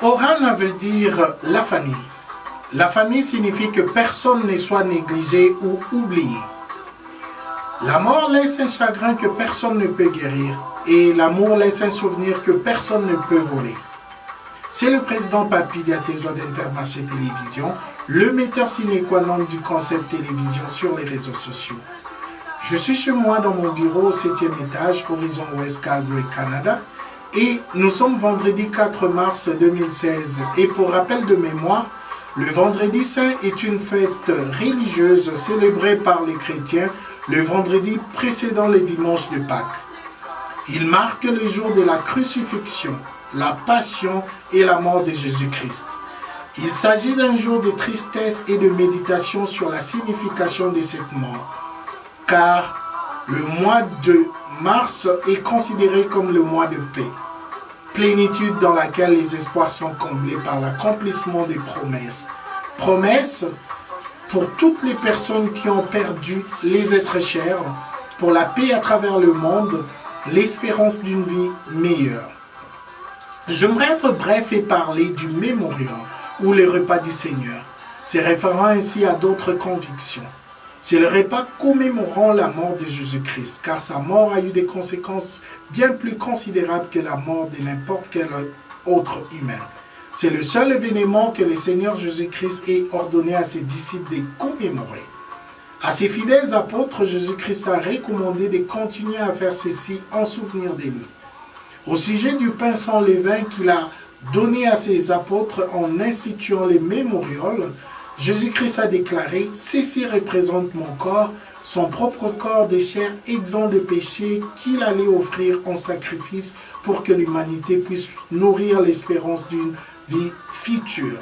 Ohana veut dire la famille. La famille signifie que personne ne soit négligé ou oublié. La mort laisse un chagrin que personne ne peut guérir et l'amour laisse un souvenir que personne ne peut voler. C'est le président Papi Diatezo d'Intermarché Télévision, le metteur sine qua non du concept télévision sur les réseaux sociaux. Je suis chez moi dans mon bureau au 7e étage, Horizon Ouest Calgary, Canada, et nous sommes vendredi 4 mars 2016. Et pour rappel de mémoire, le vendredi saint est une fête religieuse célébrée par les chrétiens le vendredi précédant le dimanche de Pâques. Il marque le jour de la crucifixion, la passion et la mort de Jésus-Christ. Il s'agit d'un jour de tristesse et de méditation sur la signification de cette mort, car le mois de mars est considéré comme le mois de paix, plénitude dans laquelle les espoirs sont comblés par l'accomplissement des promesses. Promesses pour toutes les personnes qui ont perdu les êtres chers, pour la paix à travers le monde, l'espérance d'une vie meilleure. J'aimerais être bref et parler du mémorial ou le repas du Seigneur. C'est référent ainsi à d'autres convictions. C'est le repas commémorant la mort de Jésus-Christ, car sa mort a eu des conséquences bien plus considérables que la mort de n'importe quel autre humain. C'est le seul événement que le Seigneur Jésus-Christ ait ordonné à ses disciples de commémorer. À ses fidèles apôtres, Jésus-Christ a recommandé de continuer à faire ceci en souvenir de lui. Au sujet du pain sans levain qu'il a donné à ses apôtres en instituant les mémorials, Jésus-Christ a déclaré « Ceci représente mon corps, son propre corps de chair exempt de péché qu'il allait offrir en sacrifice pour que l'humanité puisse nourrir l'espérance d'une vie future. »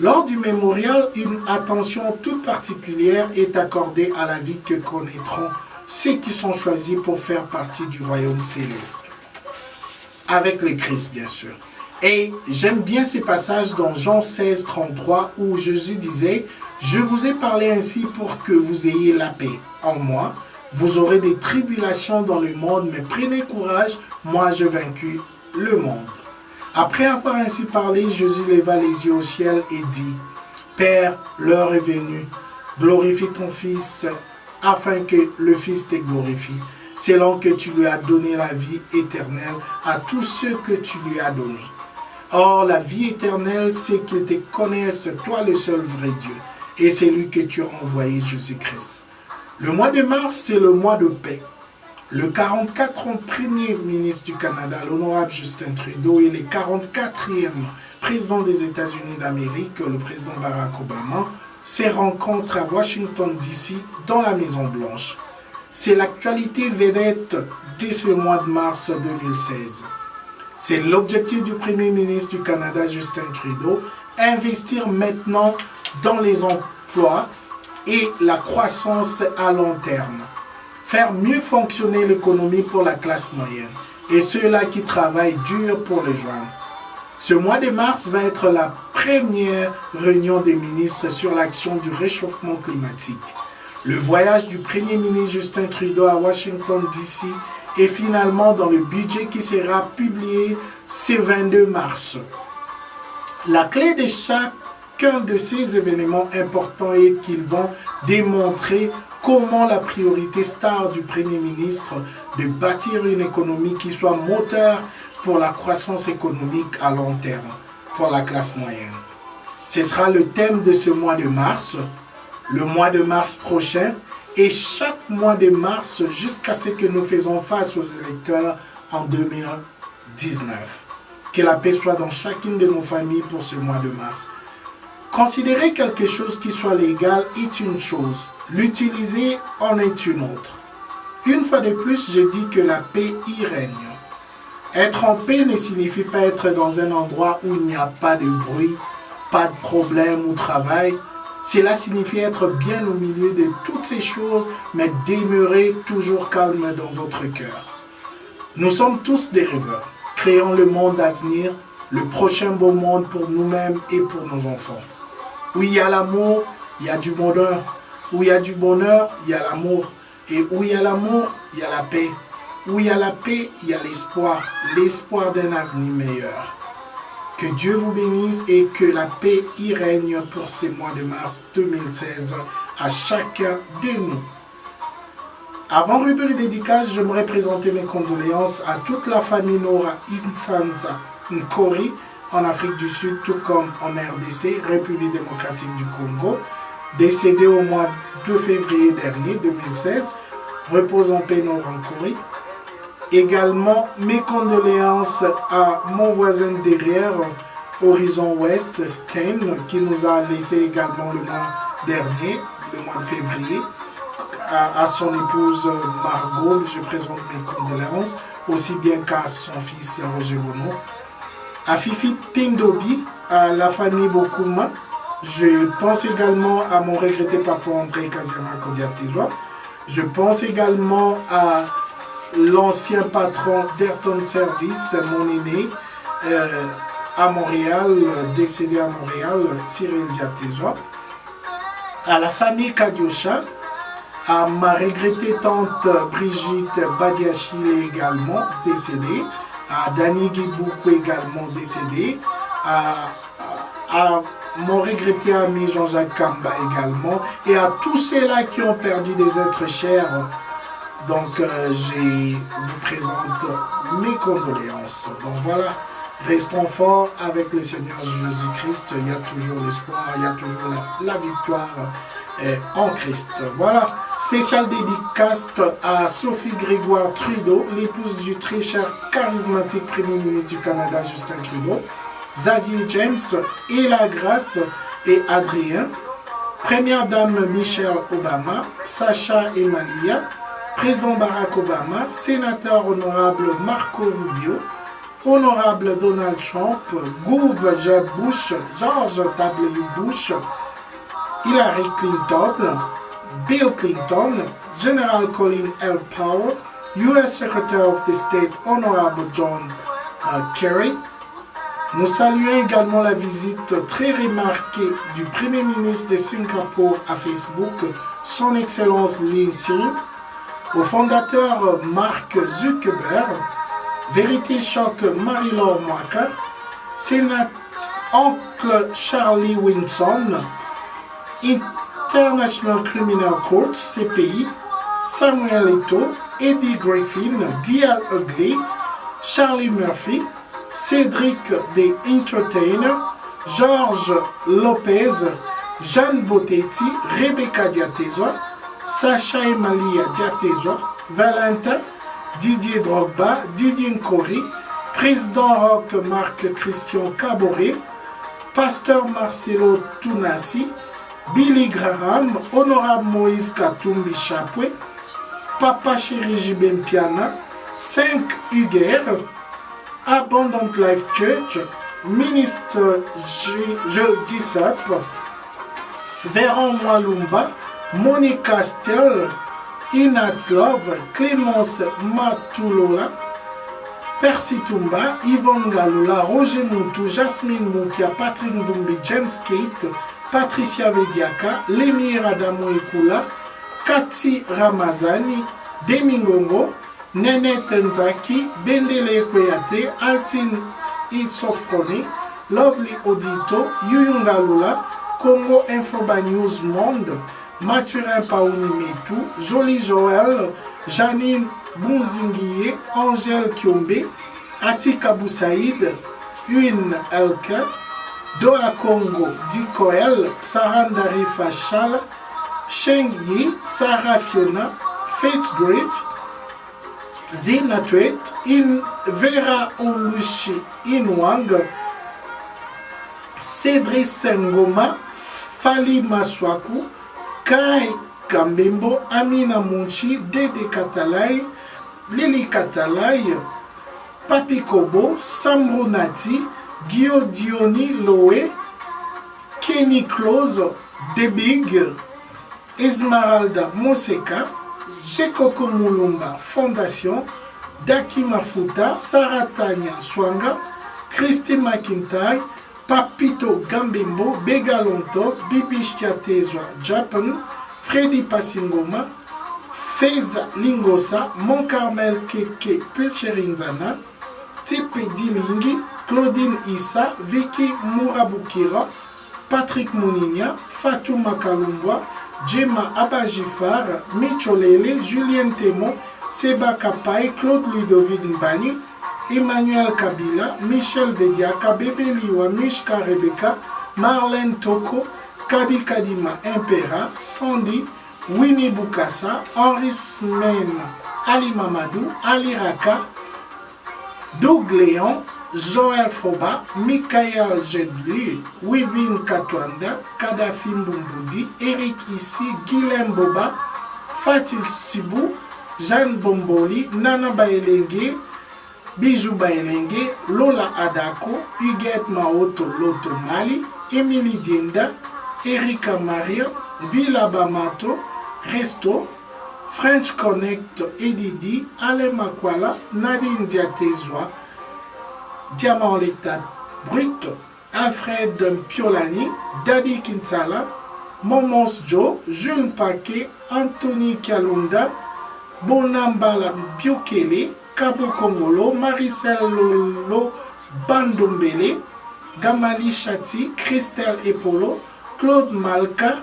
Lors du mémorial, une attention toute particulière est accordée à la vie que connaîtront ceux qui sont choisis pour faire partie du royaume céleste. Avec le Christ, bien sûr. Et j'aime bien ces passages dans Jean 16, 33, où Jésus disait « Je vous ai parlé ainsi pour que vous ayez la paix. En moi, vous aurez des tribulations dans le monde, mais prenez courage, moi j'ai vaincu le monde. » Après avoir ainsi parlé, Jésus leva les yeux au ciel et dit « Père, l'heure est venue, glorifie ton Fils, afin que le Fils te glorifie, selon que tu lui as donné la vie éternelle à tous ceux que tu lui as donnés. Or, la vie éternelle, c'est qu'ils te connaissent, toi le seul vrai Dieu, et c'est lui que tu as envoyé, Jésus-Christ. » Le mois de mars, c'est le mois de paix. Le 44e premier ministre du Canada, l'honorable Justin Trudeau, et le 44e président des États-Unis d'Amérique, le président Barack Obama, se rencontrent à Washington, D.C., dans la Maison-Blanche. C'est l'actualité vedette de ce mois de mars 2016. C'est l'objectif du Premier ministre du Canada, Justin Trudeau, investir maintenant dans les emplois et la croissance à long terme. Faire mieux fonctionner l'économie pour la classe moyenne et ceux-là qui travaillent dur pour le joindre. Ce mois de mars va être la première réunion des ministres sur l'action du réchauffement climatique. Le voyage du Premier ministre Justin Trudeau à Washington, D.C. est finalement dans le budget qui sera publié ce 22 mars. La clé de chacun de ces événements importants est qu'ils vont démontrer comment la priorité star du Premier ministre de bâtir une économie qui soit moteur pour la croissance économique à long terme pour la classe moyenne. Ce sera le thème de ce mois de mars, le mois de mars prochain et chaque mois de mars jusqu'à ce que nous faisons face aux électeurs en 2019. Que la paix soit dans chacune de nos familles pour ce mois de mars. Considérer quelque chose qui soit légal est une chose, l'utiliser en est une autre. Une fois de plus, je dis que la paix y règne. Être en paix ne signifie pas être dans un endroit où il n'y a pas de bruit, pas de problème ou travail. Cela signifie être bien au milieu de toutes ces choses, mais demeurer toujours calme dans votre cœur. Nous sommes tous des rêveurs. Créons le monde à venir, le prochain beau monde pour nous-mêmes et pour nos enfants. Où il y a l'amour, il y a du bonheur. Où il y a du bonheur, il y a l'amour. Et où il y a l'amour, il y a la paix. Où il y a la paix, il y a l'espoir. L'espoir d'un avenir meilleur. Que Dieu vous bénisse et que la paix y règne pour ces mois de mars 2016 à chacun de nous. Avant rubrique dédicace, j'aimerais présenter mes condoléances à toute la famille Nora Insanza Nkori en Afrique du Sud, tout comme en RDC, République démocratique du Congo, décédé au mois de février dernier 2016. Repose en paix Nora Nkori. Également, mes condoléances à mon voisin derrière, Horizon Ouest, Stein, qui nous a laissé également le mois dernier, le mois de février. À son épouse Margot, je présente mes condoléances, aussi bien qu'à son fils Roger Bono. À Fifi Tindobi, à la famille Bokuma. Je pense également à mon regretté papa André Kazima Kodiatezoa. Je pense également à l'ancien patron d'Ayrton Service, mon aîné, à Montréal, décédé à Montréal, Cyril Diatezoa. À la famille Kadiosha, à ma regrettée tante Brigitte Badiachile également décédée, à Dani Guiboukou également décédé, à mon regretté ami Jean-Jacques Kamba également, et à tous ceux-là qui ont perdu des êtres chers. Donc, je vous présente mes condoléances. Donc voilà, restons forts avec le Seigneur Jésus-Christ. Il y a toujours l'espoir, il y a toujours la victoire en Christ. Voilà, spécial dédicace à Sophie Grégoire Trudeau, l'épouse du très cher charismatique Premier ministre du Canada, Justin Trudeau, Xavier James, Ella Grace et Adrien, Première Dame Michelle Obama, Sacha Emalia, Président Barack Obama, Sénateur honorable Marco Rubio, Honorable Donald Trump, Gouv Jeb Bush, George W. Bush, Hillary Clinton, Bill Clinton, General Colin L. Powell, U.S. Secretary of the State Honorable John Kerry. Nous saluons également la visite très remarquée du Premier ministre de Singapour à Facebook, Son Excellence Lee Hsien, au fondateur Mark Zuckerberg, Vérité Choc Marie-Laure Mwaka, Oncle Charlie Winson, International Criminal Court, CPI, Samuel Eto'o, Eddie Griffin, D.L. Ugly, Charlie Murphy, Cédric The Entertainer, George Lopez, Jeanne Botetti, Rebecca Diatezoa, Sacha Emalia Diatezoa, Valentin, Didier Drogba, Didier Nkori, Président Rock Marc Christian Caboret, Pasteur Marcelo Tounassi, Billy Graham, Honorable Moïse Katumbi Chapwe, Papa Chéri Jibem Piana, 5 Huguer, Abundant Life Church, Ministre Gisep, Véron Mwalumba, Monique Castel, Inat Love, Clémence Matulola, Percy Tumba, Yvonne Galula, Roger Moutou, Jasmine Moukia, Patrick Mvumbi, James Kate, Patricia Vediaka, Lemir Adamo Ekula, Kati Ramazani, Demingongo, Nene Tenzaki, Bendele Kweyate, Altine Isofroni, Lovely Odito, Yuyungalula, Congo Infoba News Monde, Mathurin Paouni Metou, Jolie Joël, Janine Bounzinguié, Angèle Kiombe, Atika Boussaïd, Une Elke, Doha Congo, Dikoel, Sarandari Fachal, Sheng Yi, Sarah Fiona, Faith Griff, Zina Tweet, In Vera Olushi Inwang, Cédric Sengoma, Fali Maswaku, Kai Kambembo, Amina Munchi, Dede Katalai, Lili Katalai, Papi Kobo, Samro Nati, Gio Dioni Loé, Kenny Close, The Big, Esmeralda Moseka, Jekoko Mulumba Fondation, Daki Mafuta, Sarah Tanya Swanga, Christy McIntyre, Papito Gambimbo, Begalonto, Bibishkia Tezwa Japan, Freddy Passingoma, Feza Lingosa, Mon Carmel Keke Pelcherinzana, Tipe Dilingi, Claudine Issa, Vicky Mourabukira, Patrick Mouninia, Fatou Makalumbwa, Djema Abajifar, Micholele, Julien Temon, Seba Kapai, Claude Ludovic Mbani, Emmanuel Kabila, Michel Vediaka, Bébé Liwa, Mishka Rebecca, Marlène Toko, Kadi Kadima Impera, Sandy, Winnie Boukassa, Henri Smen, Ali Mamadou, Ali Raka, Doug Léon, Joël Foba, Michael Jedli, Wivin Katwanda, Kadhafi Mbumboudi, Eric Issi, Guilhem Boba, Fatih Sibou, Jeanne Bomboli, Nana Baelenge, Bijou Baelenge, Lola Adako, Huguette Maoto Loto Mali, Emily Dienda, Erika Maria, Villa Bamato, Resto, French Connect Edidi, Ale Makwala, Nadine Diatezwa, Diamant l'état brut, Alfred Piolani, Daddy Kinsala, Momos Joe, Jules Paquet, Anthony Kalunda, Bonambala Biokele, Kabo Kongolo, Maricel Lolo Bandombele, Gamali Chati, Christelle Epolo, Claude Malka,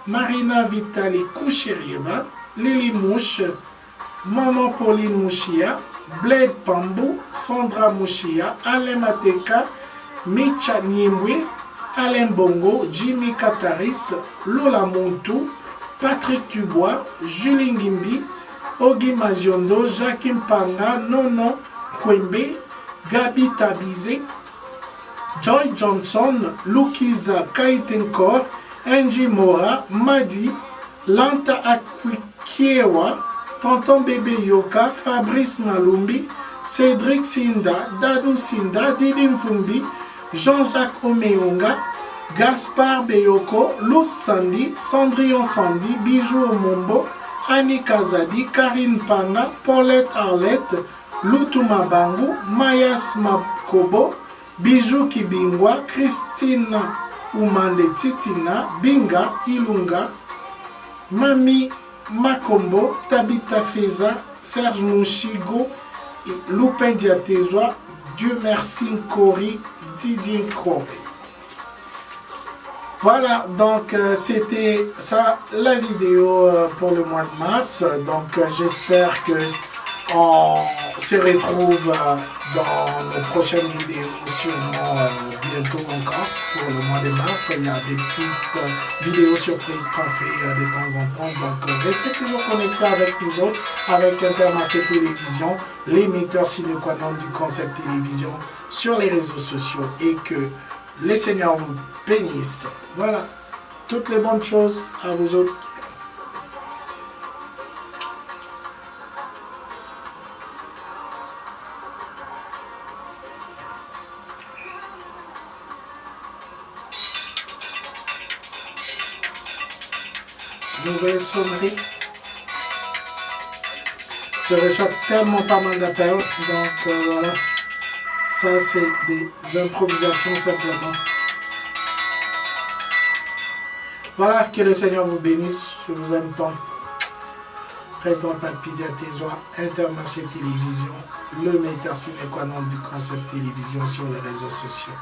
Marina Vitali Koucherieva, Lily Mouche, Maman Pauline Mouchia, Blade Pambou, Sandra Mouchia, Alain Mateka, Micha Niemwe, Alain Bongo, Jimmy Kataris, Lola Montou, Patrick Dubois, Julie Ngimbi, Ogi Maziondo, Jacquim Panga, Nono Kwembe, Gabi Tabize, Joy Johnson, Lukiza Kaitenkor, Angie Mora, Madi, Lanta Akwikiewa, Tonton Bébé Yoka, Fabrice Malumbi, Cédric Sinda, Dadou Sinda, Didim Fumbi, Jean-Jacques Omeonga, Gaspard Beyoko, Luz Sandi, Cendrillon Sandi, Bijou Omombo, Annie Kazadi, Karine Panga, Paulette Arlette, Lutuma Bangu, Mayas Makobo, Bijou Kibingwa, Christine Umande Titina, Binga Ilunga, Mami Makombo, Tabita Feza, Serge Mouchigo, Lupin Diatezwa, Dieu merci Kori, Didier Krop. Voilà, donc c'était ça la vidéo pour le mois de mars. Donc j'espère que on se retrouve dans nos prochaines vidéos, sûrement bientôt encore pour le mois de mars. Il y a des petites vidéos surprises qu'on fait de temps en temps. Donc restez toujours connectés avec nous autres, avec Intermarché Télévision, l'émetteur sine qua non du concept télévision sur les réseaux sociaux, et que les seigneurs vous bénissent. Voilà, toutes les bonnes choses à vous autres. Nouvelle sonnerie. Je reçois tellement pas mal d'appels, donc voilà. Ça c'est des improvisations simplement. Voilà, que le Seigneur vous bénisse, je vous aime tant. Président Papidia Tezoa, Intermarché Télévision, le metteur sine qua non du concept télévision sur les réseaux sociaux.